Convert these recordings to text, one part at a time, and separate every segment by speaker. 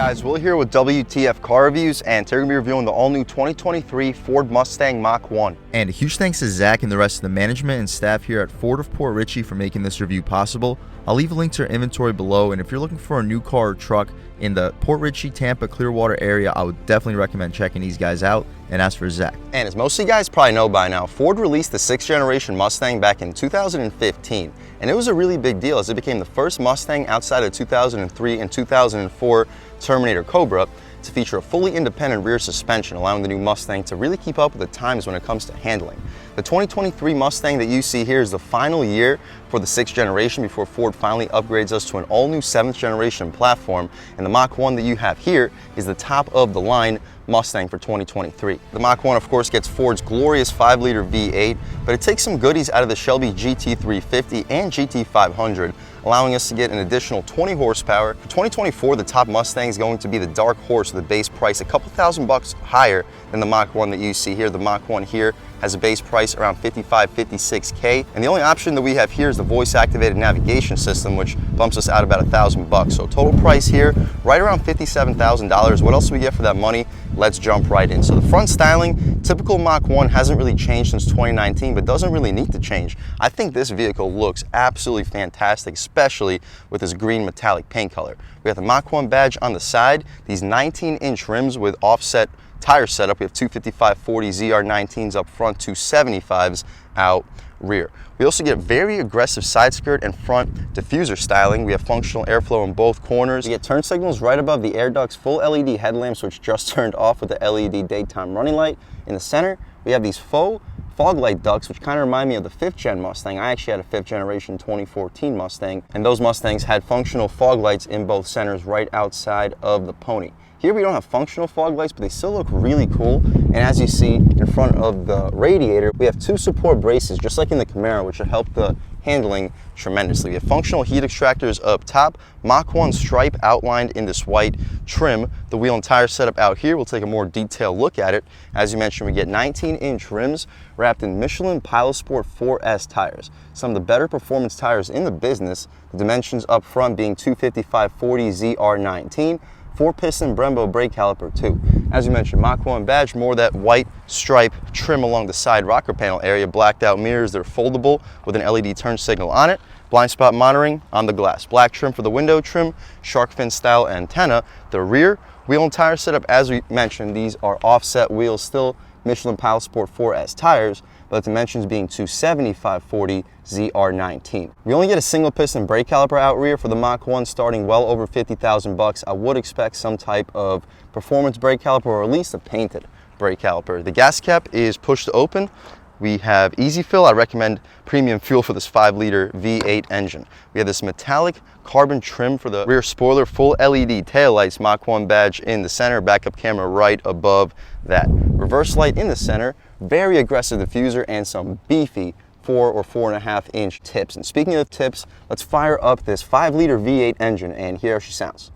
Speaker 1: Guys, Will here with W.T.F Car Reviews, and today we're going to be reviewing the all-new 2023 Ford Mustang Mach-1.
Speaker 2: And a huge thanks to Zach and the rest of the management and staff here at Ford of Port Richey for making this review possible. I'll leave a link to their inventory below, and if you're looking for a new car or truck in the Port Richey, Tampa, Clearwater area, I would definitely recommend checking these guys out, and as for Zach.
Speaker 1: And as most of you guys probably know by now, Ford released the 6th generation Mustang back in 2015, and it was a really big deal as it became the first Mustang outside of 2003 and 2004 Terminator Cobra to feature a fully independent rear suspension, allowing the new Mustang to really keep up with the times when it comes to handling. The 2023 Mustang that you see here is the final year for the 6th generation before Ford finally upgrades us to an all-new 7th generation platform, and the Mach-1 that you have here is the top of the line Mustang for 2023. The Mach-1 of course gets Ford's glorious 5-liter V8, but it takes some goodies out of the Shelby GT350 and GT500, allowing us to get an additional 20 horsepower. For 2024, the top Mustang is going to be the dark horse with a base price a couple $1,000 higher than the Mach-1 that you see here. The Mach-1 here has a base price around $56K, and the only option that we have here is the voice-activated navigation system, which bumps us out about $1,000. So total price here, right around $57,000. What else do we get for that money? Let's jump right in. So the front styling, typical Mach-1 hasn't really changed since 2019, but doesn't really need to change. I think this vehicle looks absolutely fantastic, especially with this green metallic paint color. We have the Mach-1 badge on the side, these 19-inch rims with offset tire setup. We have 255/40 ZR19s up front, 275s out rear. We also get very aggressive side skirt and front diffuser styling. We have functional airflow in both corners. We get turn signals right above the air ducts, full LED headlamps, which just turned off with the LED daytime running light. In the center, we have these faux fog light ducts, which kind of remind me of the 5th gen Mustang. I actually had a 5th generation 2014 Mustang, and those Mustangs had functional fog lights in both centers right outside of the pony. Here we don't have functional fog lights, but they still look really cool. And as you see in front of the radiator, we have 2 support braces, just like in the Camaro, which should help the handling tremendously. We have functional heat extractors up top, Mach-1 stripe outlined in this white trim. The wheel and tire setup out here, we'll take a more detailed look at it. As you mentioned, we get 19-inch rims wrapped in Michelin Pilot Sport 4S tires, some of the better performance tires in the business. The dimensions up front being 255/40 ZR19, 4-piston Brembo brake caliper too. As you mentioned, Mach-1 badge, more that white stripe trim along the side rocker panel area, blacked out mirrors, they're foldable with an LED turn signal on it, blind spot monitoring on the glass, black trim for the window trim, shark fin style antenna. The rear wheel and tire setup, as we mentioned, these are offset wheels, still Michelin Pilot Sport 4S tires, but the dimensions being 275/40 ZR19. We only get a single piston brake caliper out rear for the Mach-1, starting well over $50,000. I would expect some type of performance brake caliper, or at least a painted brake caliper. The gas cap is pushed open. We have easy fill. I recommend premium fuel for this 5-liter V8 engine. We have this metallic carbon trim for the rear spoiler, full LED taillights, Mach-1 badge in the center, backup camera right above that. Reverse light in the center, very aggressive diffuser, and some beefy 4 or 4.5-inch tips. And speaking of tips, let's fire up this 5-liter V8 engine, and here she sounds.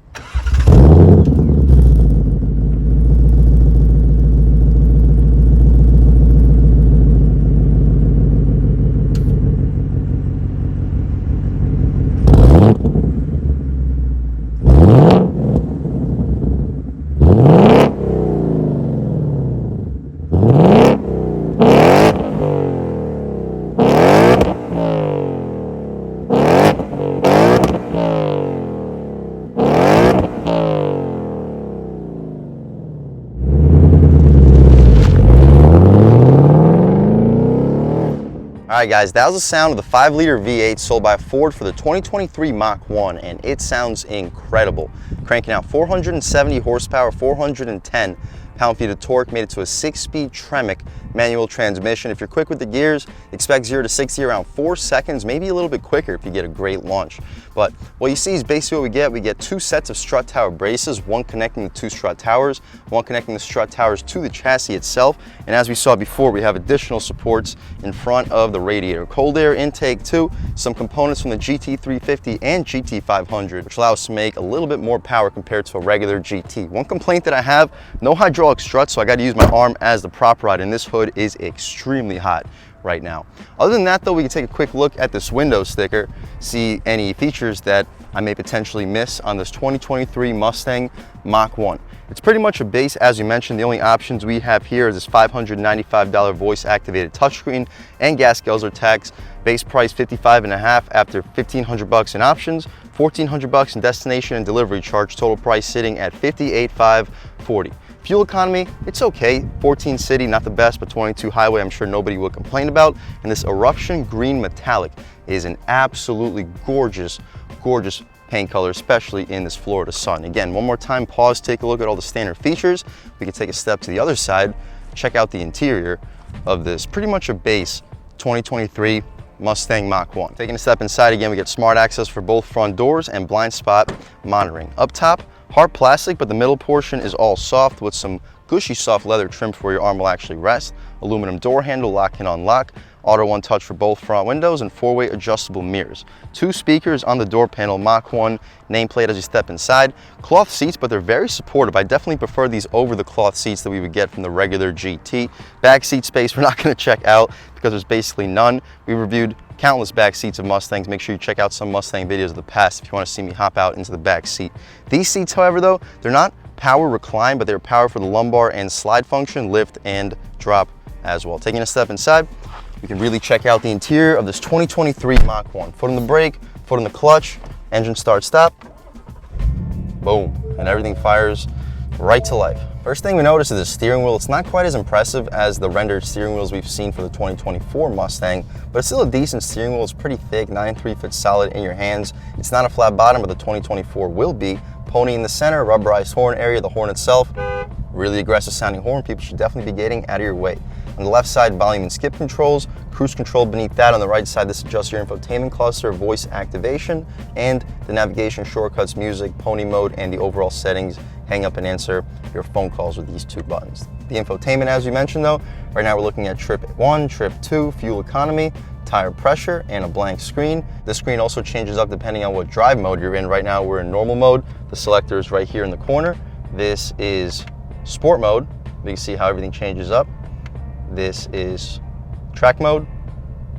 Speaker 1: Alright guys, that was the sound of the 5-liter V8 sold by Ford for the 2023 Mach-1, and it sounds incredible. Cranking out 470 horsepower, 410 pound-feet of torque, made it to a 6-speed Tremec manual transmission. If you're quick with the gears, expect 0 to 60 around 4 seconds, maybe a little bit quicker if you get a great launch. But what you see is basically what we get. We get 2 sets of strut tower braces, one connecting the 2 strut towers, one connecting the strut towers to the chassis itself. And as we saw before, we have additional supports in front of the radiator. Cold air intake too, some components from the GT350 and GT500, which allow us to make a little bit more power compared to a regular GT. One complaint that I have, no hydraulic struts, so I got to use my arm as the prop rod, and this hood is extremely hot. right now. Other than that though, we can take a quick look at this window sticker, see any features that I may potentially miss on this 2023 Mustang Mach-1. It's pretty much a base, as you mentioned. The only options we have here is this $595 voice-activated touchscreen and gas guzzler tax. Base price $55.5 after $1,500 in options, $1,400 in destination and delivery charge. Total price sitting at $58,540. Fuel economy, it's okay. 14 city, not the best, but 22 highway, I'm sure nobody will complain about. And this eruption green metallic is an absolutely gorgeous, gorgeous paint color, especially in this Florida sun. Again, one more time, pause, take a look at all the standard features. We can take a step to the other side, check out the interior of this pretty much a base 2023 Mustang Mach-1. Taking a step inside again, we get smart access for both front doors and blind spot monitoring. Up top, hard plastic, but the middle portion is all soft with some gushy soft leather trim for where your arm will actually rest. Aluminum door handle, lock and unlock. Auto one touch for both front windows and four-way adjustable mirrors. 2 speakers on the door panel, Mach-1 nameplate as you step inside. Cloth seats, but they're very supportive. I definitely prefer these over the cloth seats that we would get from the regular GT. Back seat space, we're not gonna check out because there's basically none. We reviewed countless back seats of Mustangs. Make sure you check out some Mustang videos of the past if you wanna see me hop out into the back seat. These seats, however, though, they're not power recline, but they're power for the lumbar and slide function, lift and drop as well. Taking a step inside, we can really check out the interior of this 2023 Mach-1. Foot on the brake, foot on the clutch, engine start stop, boom, and everything fires right to life. First thing we notice is the steering wheel. It's not quite as impressive as the rendered steering wheels we've seen for the 2024 Mustang, but it's still a decent steering wheel. It's pretty thick, 9.3 fits solid in your hands. It's not a flat bottom, but the 2024 will be. Pony in the center, rubberized horn area, the horn itself, really aggressive sounding horn. People should definitely be getting out of your way. On the left side, volume and skip controls, cruise control beneath that. On the right side, this adjusts your infotainment cluster, voice activation, and the navigation, shortcuts, music, pony mode, and the overall settings. Hang up and answer your phone calls with these 2 buttons. The infotainment, as we mentioned though, right now we're looking at trip 1, trip 2, fuel economy, tire pressure, and a blank screen. The screen also changes up depending on what drive mode you're in. Right now we're in normal mode. The selector is right here in the corner. This is sport mode. You can see how everything changes up. This is track mode,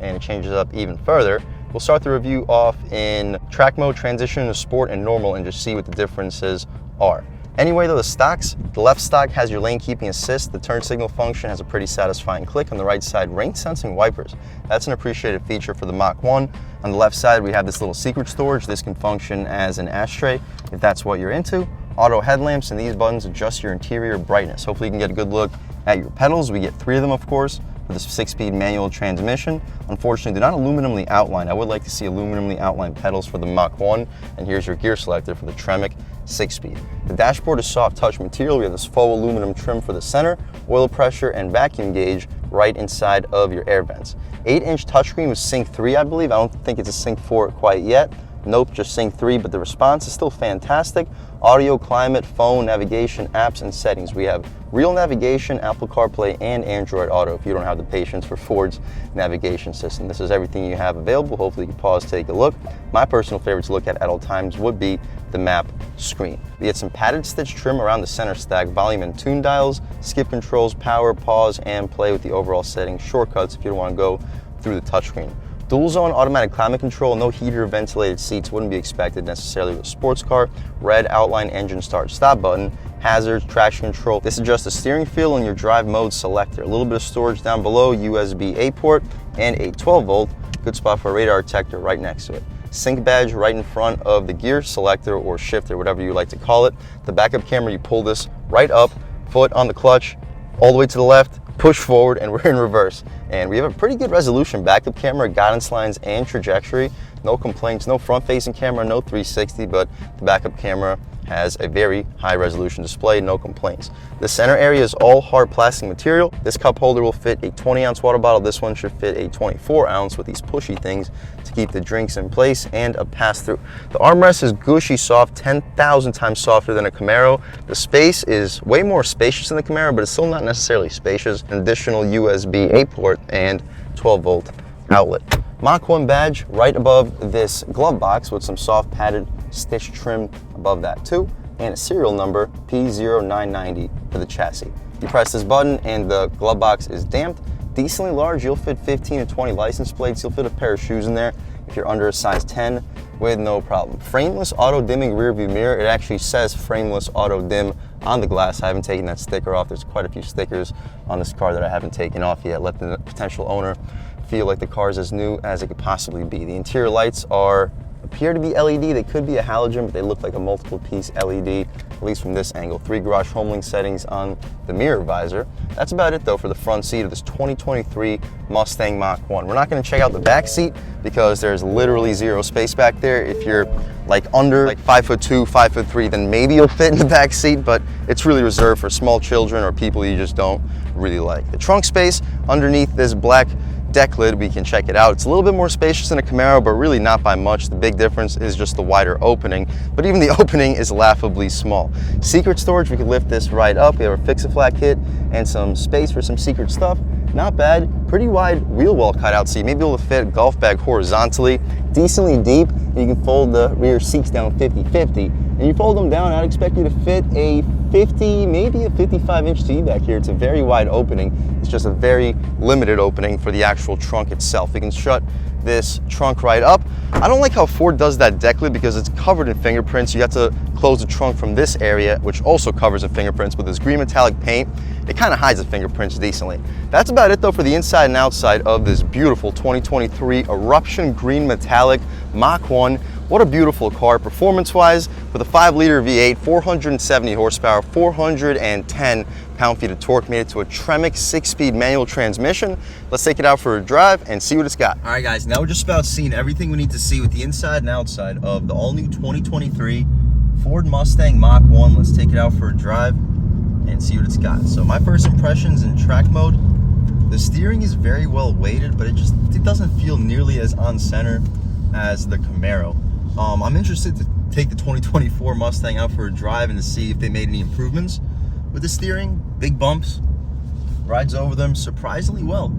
Speaker 1: and it changes up even further. We'll start the review off in track mode, transition to sport and normal, and just see what the differences are. Anyway though, the stocks, the left stock has your lane keeping assist. The turn signal function has a pretty satisfying click. On the right side, rain sensing wipers. That's an appreciated feature for the Mach-1. On the left side, we have this little secret storage. This can function as an ashtray if that's what you're into. Auto headlamps, and these buttons adjust your interior brightness. Hopefully you can get a good look at your pedals. We get 3 of them, of course, with this 6-speed manual transmission. Unfortunately, they're not aluminumly outlined. I would like to see aluminumly outlined pedals for the Mach-1. And here's your gear selector for the Tremec 6-speed. The dashboard is soft touch material. We have this faux aluminum trim for the center, oil pressure and vacuum gauge right inside of your air vents. 8-inch touchscreen with Sync 3, I believe. I don't think it's a Sync 4 quite yet. Nope, just Sync 3, but the response is still fantastic. Audio, climate, phone, navigation, apps, and settings. We have real navigation, Apple CarPlay, and Android Auto if you don't have the patience for Ford's navigation system. This is everything you have available. Hopefully you can pause, take a look. My personal favorite to look at all times would be the map screen. We get some padded stitch trim around the center stack, volume and tune dials, skip controls, power, pause, and play with the overall settings, shortcuts if you don't want to go through the touchscreen. Dual zone automatic climate control, no heated or ventilated seats, wouldn't be expected necessarily with a sports car. Red outline engine start stop button, hazards, traction control. This adjusts the steering feel and your drive mode selector. A little bit of storage down below, USB-A port, and a 12-volt. Good spot for a radar detector right next to it. Sync badge right in front of the gear selector or shifter, whatever you like to call it. The backup camera, you pull this right up, foot on the clutch, all the way to the left, push forward, and we're in reverse. And we have a pretty good resolution backup camera, guidance lines, and trajectory. No complaints, no front-facing camera, no 360, but the backup camera has a very high resolution display, no complaints. The center area is all hard plastic material. This cup holder will fit a 20-ounce water bottle. This one should fit a 24-ounce with these pushy things to keep the drinks in place, and a pass-through. The armrest is gushy soft, 10,000 times softer than a Camaro. The space is way more spacious than the Camaro, but it's still not necessarily spacious. An additional USB-A port and 12-volt outlet. Mach-1 badge right above this glove box with some soft padded stitch trim above that too, and a serial number P0990 for the chassis. You press this button and the glove box is damped. decently large. You'll fit 15 to 20 license plates. You'll fit a pair of shoes in there if you're under a size 10 with no problem. Frameless auto dimming rear view mirror. It actually says frameless auto dim on the glass. I haven't taken that sticker off. There's quite a few stickers on this car that I haven't taken off yet. Let the potential owner feel like the car is as new as it could possibly be. The interior lights appear to be LED. They could be a halogen, but they look like a multiple piece LED, at least from this angle. 3 garage homelink settings on the mirror visor. That's about it though for the front seat of this 2023 Mustang Mach-1. We're not gonna check out the back seat because there's literally zero space back there. If you're like under 5'2", 5'3", then maybe you'll fit in the back seat, but it's really reserved for small children or people you just don't really like. The trunk space underneath this black deck lid, we can check it out. It's a little bit more spacious than a Camaro, but really not by much. The big difference is just the wider opening, but even the opening is laughably small. Secret storage, we could lift this right up. We have our fix-a-flat kit and some space for some secret stuff. Not bad. Pretty wide wheel well cutout, so you may be able to fit a golf bag horizontally, decently deep. You can fold the rear seats down 50-50, and you fold them down, I'd expect you to fit a 50, maybe a 55-inch TV back here. It's a very wide opening. It's just a very limited opening for the actual trunk itself. We can shut this trunk right up. I don't like how Ford does that deck lid because it's covered in fingerprints. You have to close the trunk from this area, which also covers in fingerprints. With this green metallic paint, it kind of hides the fingerprints decently. That's about it though for the inside and outside of this beautiful 2023 Eruption Green Metallic Mach-1. What a beautiful car, performance-wise, with a 5-liter V8, 470 horsepower, 410 pound-feet of torque, made it to a Tremec 6-speed manual transmission. Let's take it out for a drive and see what it's got. All right, guys, now we're just about seeing everything we need to see with the inside and outside of the all-new 2023 Ford Mustang Mach-1. Let's take it out for a drive and see what it's got. So my first impressions in track mode, the steering is very well weighted, but it doesn't feel nearly as on center as the Camaro. I'm interested to take the 2024 Mustang out for a drive and to see if they made any improvements with the steering. Big bumps, rides over them surprisingly well.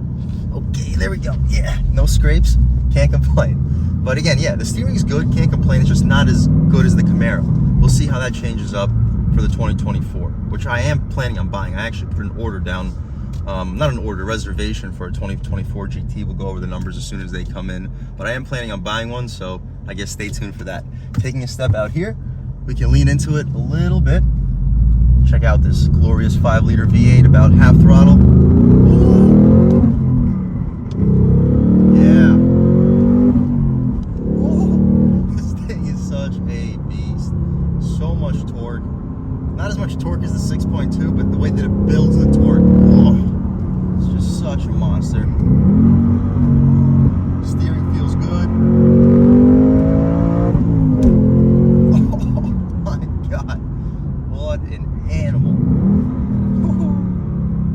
Speaker 1: Okay, there we go. Yeah, no scrapes, can't complain. But again, yeah, the steering is good, can't complain. It's just not as good as the Camaro. We'll see how that changes up for the 2024, which I am planning on buying. I actually put an order down, not an order, reservation for a 2024 GT. We'll go over the numbers as soon as they come in, but I am planning on buying one, so I guess stay tuned for that. Taking a step out here, we can lean into it a little bit. Check out this glorious 5-liter V8, about half throttle. Yeah. Ooh, this thing is such a beast. So much torque. Not as much torque as the 6.2, but the way that it builds the torque, oh, it's just such a monster. Steering feels good. Oh my God, what an animal.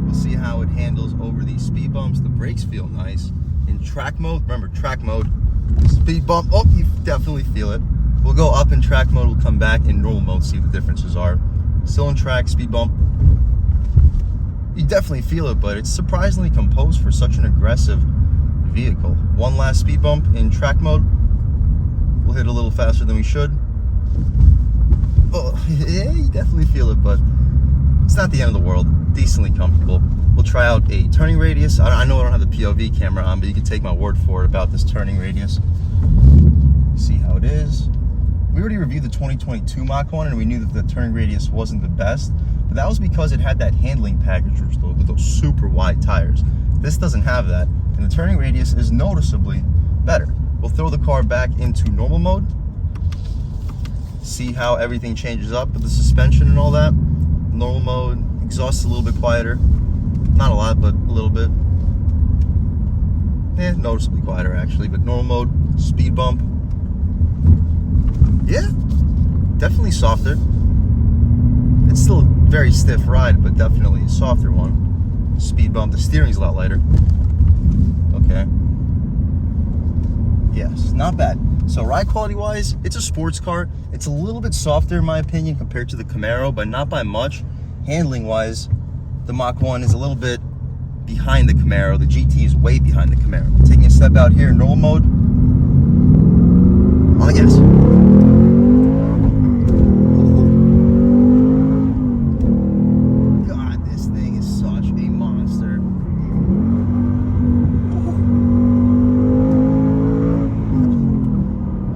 Speaker 1: We'll see how it handles over these speed bumps. The brakes feel nice. In track mode, remember track mode, speed bump, oh, you definitely feel it. We'll go up in track mode, we'll come back in normal mode, see what the differences are. Still in track, speed bump. You definitely feel it, but it's surprisingly composed for such an aggressive vehicle. One last speed bump in track mode. We'll hit a little faster than we should. Oh, yeah, you definitely feel it, but it's not the end of the world. Decently comfortable. We'll try out a turning radius. I know I don't have the POV camera on, but you can take my word for it about this turning radius. See how it is. We already reviewed the 2022 Mach-1 and we knew that the turning radius wasn't the best, but that was because it had that handling package with those super wide tires. This doesn't have that, and the turning radius is noticeably better. We'll throw the car back into normal mode, see how everything changes up with the suspension and all that. Normal mode, exhaust is a little bit quieter. Not a lot, but a little bit. Noticeably quieter actually, but normal mode, speed bump. Yeah, definitely softer. It's still a very stiff ride, but definitely a softer one. Speed bump, the steering's a lot lighter. Okay. Yes, not bad. So ride quality wise, it's a sports car. It's a little bit softer in my opinion compared to the Camaro, but not by much. Handling wise, the Mach-1 is a little bit behind the Camaro. The GT is way behind the Camaro. Taking a step out here in normal mode. On the gas. God, this thing is such a monster.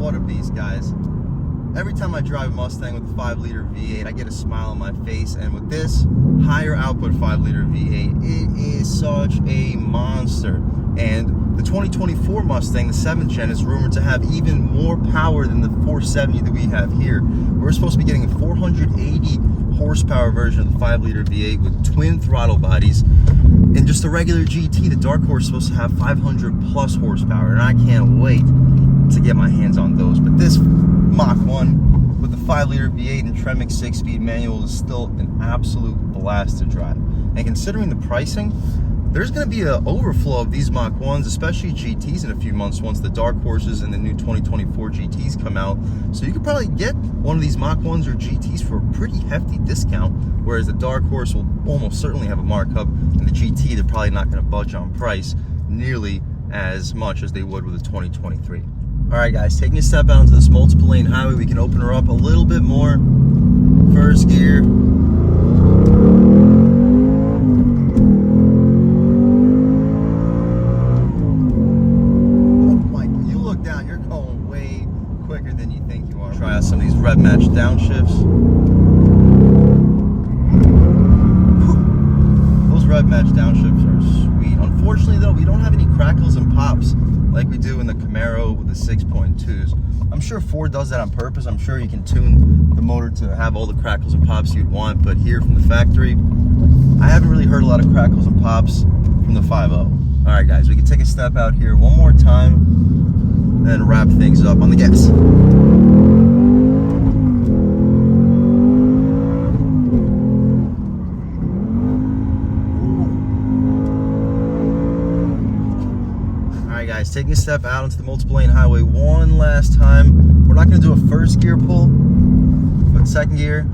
Speaker 2: What a beast, guys. Every time I drive a Mustang with a 5-liter V8, I get a smile on my face, and with this higher output 5-liter V8, it is such a monster. And the 2024 Mustang, the 7th gen, is rumored to have even more power than the 470 that we have here. We're supposed to be getting a 480 horsepower version of the 5-liter V8 with twin throttle bodies. And just the regular GT, the Dark Horse, is supposed to have 500 plus horsepower, and I can't wait to get my hands on those. But this Mach-1 with the 5-liter V8 and Tremec 6-speed manual is still an absolute blast to drive. And considering the pricing, there's going to be an overflow of these Mach-1s, especially GTs, in a few months once the Dark Horses and the new 2024 GTs come out. So you could probably get one of these Mach-1s or GTs for a pretty hefty discount, whereas the Dark Horse will almost certainly have a markup, and the GT, they're probably not going to budge on price nearly as much as they would with the 2023. All right, guys, taking a step out into this multiple lane highway, we can open her up a little bit more. First gear. Try out some of these rev match downshifts. Those rev match downshifts are sweet. Unfortunately, though, we don't have any crackles and pops like we do in the Camaro with the 6.2s. I'm sure Ford does that on purpose. I'm sure you can tune the motor to have all the crackles and pops you'd want, but here from the factory, I haven't really heard a lot of crackles and pops from the 5.0. All right, guys, we can take a step out here one more time, then wrap things up on the gas. Guys, taking a step out into the multiple lane highway one last time. We're not going to do a first gear pull, but second gear,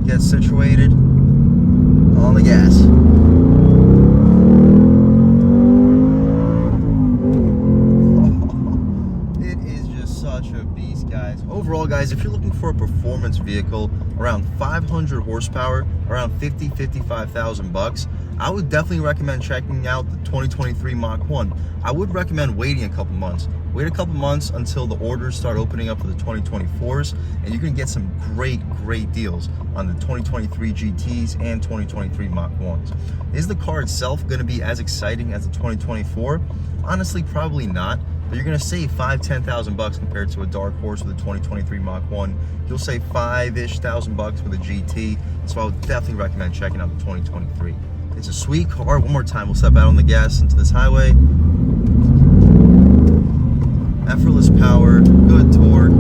Speaker 2: get situated on the gas. It is just such a beast, guys. Overall, guys, if you're looking for a performance vehicle around 500 horsepower, around 55,000 bucks, I would definitely recommend checking out the 2023 Mach-1. I would recommend waiting a couple months. Wait a couple months until the orders start opening up for the 2024s, and you can get some great deals on the 2023 GTs and 2023 Mach-1s. Is the car itself going to be as exciting as the 2024? Honestly, probably not. But you're going to save $5,000-10,000 bucks compared to a Dark Horse with a 2023 Mach-1. You'll save $5,000-ish bucks with a GT. So I would definitely recommend checking out the 2023. It's a sweet car. One more time, we'll step out on the gas into this highway. Effortless power, good torque.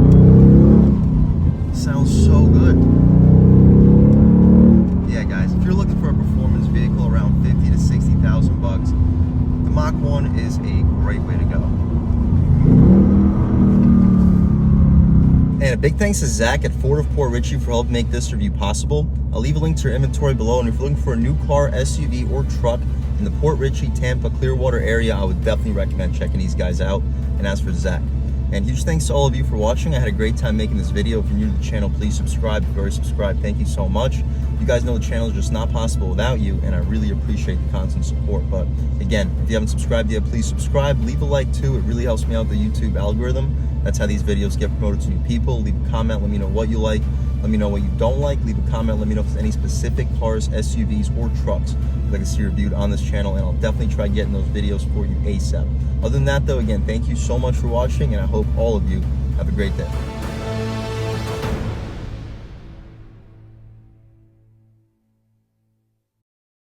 Speaker 2: Sounds so good. Yeah, guys, if you're looking for a performance vehicle around 50 to 60,000 bucks, the Mach-1 is a great way to go. And a big thanks to Zach at Ford of Port Richey for helping make this review possible. I'll leave a link to your inventory below, and if you're looking for a new car, SUV, or truck in the Port Richey, Tampa, Clearwater area, I would definitely recommend checking these guys out. And as for Zach, and huge thanks to all of you for watching. I had a great time making this video. If you're new to the channel, please subscribe. If you're already subscribed, thank you so much. You guys know the channel is just not possible without you, and I really appreciate the constant support. But again, if you haven't subscribed yet, please subscribe. Leave a like too. It really helps me out the YouTube algorithm. That's how these videos get promoted to new people. Leave a comment, let me know what you like. Let me know what you don't like. Leave a comment, let me know if there's any specific cars, SUVs, or trucks you'd like to see reviewed on this channel, and I'll definitely try getting those videos for you ASAP. Other than that, though, again, thank you so much for watching, and I hope all of you have a great day.